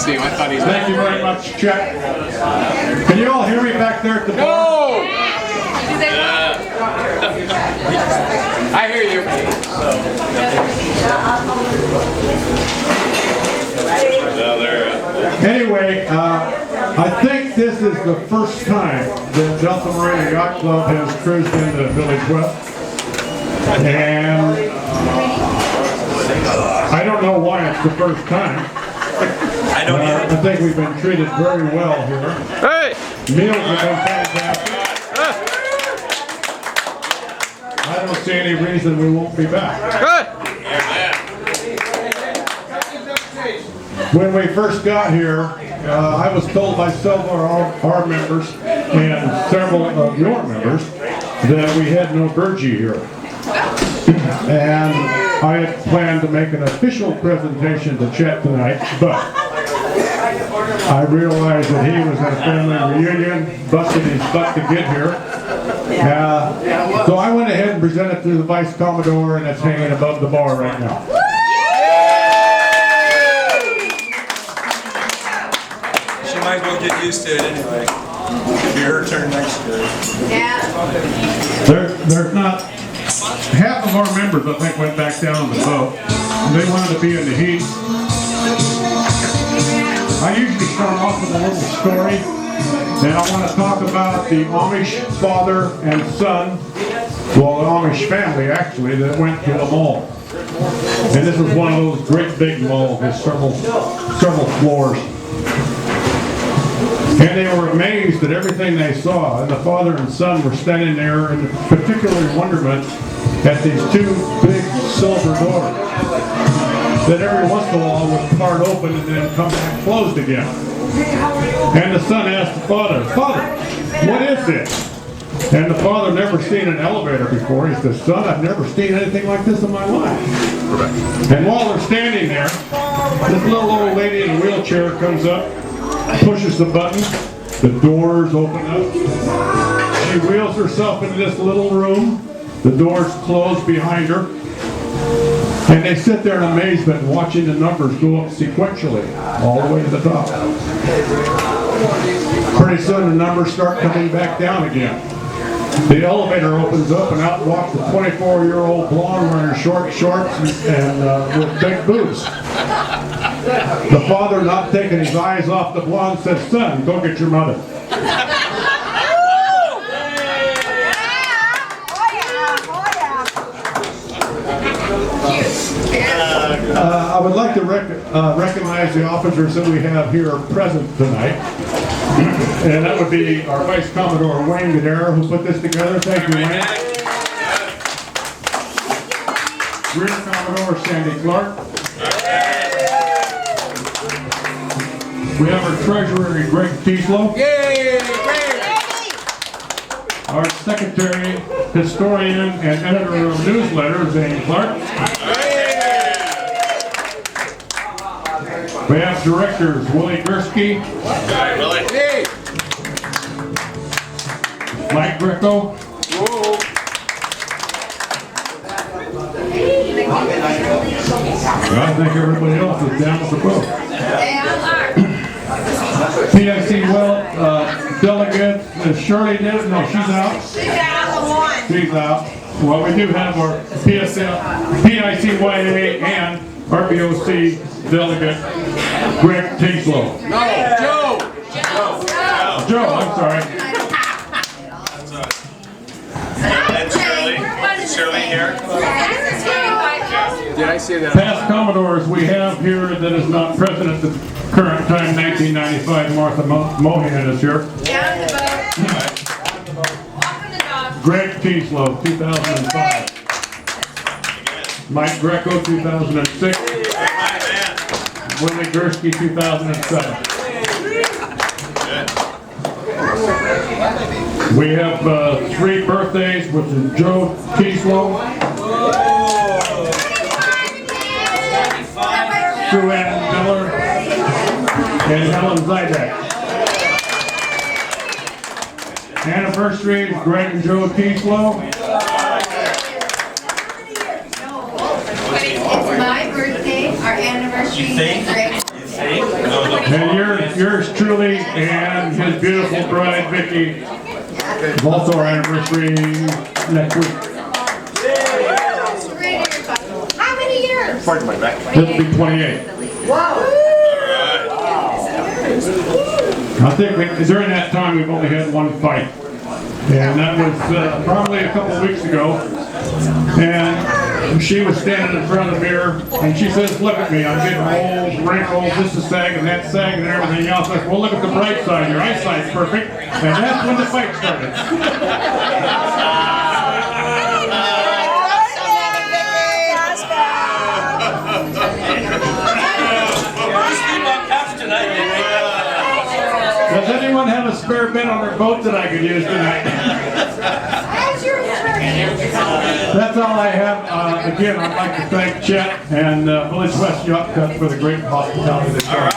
see him. I thought he was. Thank you very much, Chet. Can you all hear me back there at the bar? No! I hear you. Anyway, I think this is the first time that Delta Marina Yacht Club has cruised into Village West. And I don't know why it's the first time. I think we've been treated very well here. Hey! Meals have been fantastic. I don't see any reason we won't be back. When we first got here, I was told by several of our members and several of your members that we had no Burgee here. And I had planned to make an official presentation to Chet tonight, but I realized that he was at a family reunion, busted his butt to get here. So I went ahead and presented it to the Vice Commodore, and it's hanging above the bar right now. She might as well get used to it anyway. It'll be her turn next year. There's not, half of our members I think went back down on the boat. They wanted to be in the heat. I usually start off with a little story, and I want to talk about the Amish father and son, well, the Amish family actually, that went to a mall. And this is one of those great big malls with several floors. And they were amazed at everything they saw, and the father and son were standing there in particular wonderment at these two big silver doors that every once in a while would part open and then come back closed again. And the son asked the father, "Father, what is this?" And the father never seen an elevator before. He says, "Son, I've never seen anything like this in my life." And while they're standing there, this little old lady in a wheelchair comes up, pushes the button, the doors open up. She wheels herself into this little room, the doors close behind her, and they sit there in amazement watching the numbers go up sequentially all the way to the top. Pretty soon the numbers start coming back down again. The elevator opens up and out walks a 24-year-old blonde wearing short shorts and with big boots. The father, not taking his eyes off the blonde, said, "Son, go get your mother." I would like to recognize the officers that we have here present tonight. And that would be our Vice Commodore Wayne Gadara, who put this together. Thank you, Wayne. Rear Commodore Sandy Clark. We have our Treasurer Greg Teaslow. Yay! Our Secretary, Historian, and Editor of Newsletter, Zane Clark. We have Directors Willie Gursky. Hey! Mike Greco. I think everybody else is down with the boat. PIC delegate Shirley did. No, she's out. She's out. Well, we do have our PICYA and RBOC delegate Greg Teaslow. No, Joe! Joe, I'm sorry. And Shirley. Is Shirley here? Did I say that? Past Commodores we have here that is not present at the current time, 1995, Martha Mohan is here. Greg Teaslow, 2005. Mike Greco, 2006. Willie Gursky, 2007. We have 3 birthdays, which is Joe Teaslow, Sue Ann Miller, and Helen Zydek. Anniversaries, Greg and Joe Teaslow. It's my birthday, our anniversary. You think? Greg. And yours truly and his beautiful bride, Vicky. It's also our anniversary next week. How many years? This will be 28. I think during that time we've only had one fight. And that was probably a couple of weeks ago. And she was standing in front of the mirror and she says, look at me, I'm getting old, wrinkled, this is sagging, that's sagging, and everything else. I said, well, look at the bright side, your eyesight's perfect. And that's when the fight started. Does anyone have a spare bed on their boat that I could use tonight? That's all I have. Again, I'd like to thank Chet and Village West Yacht Club for the great hospitality this year.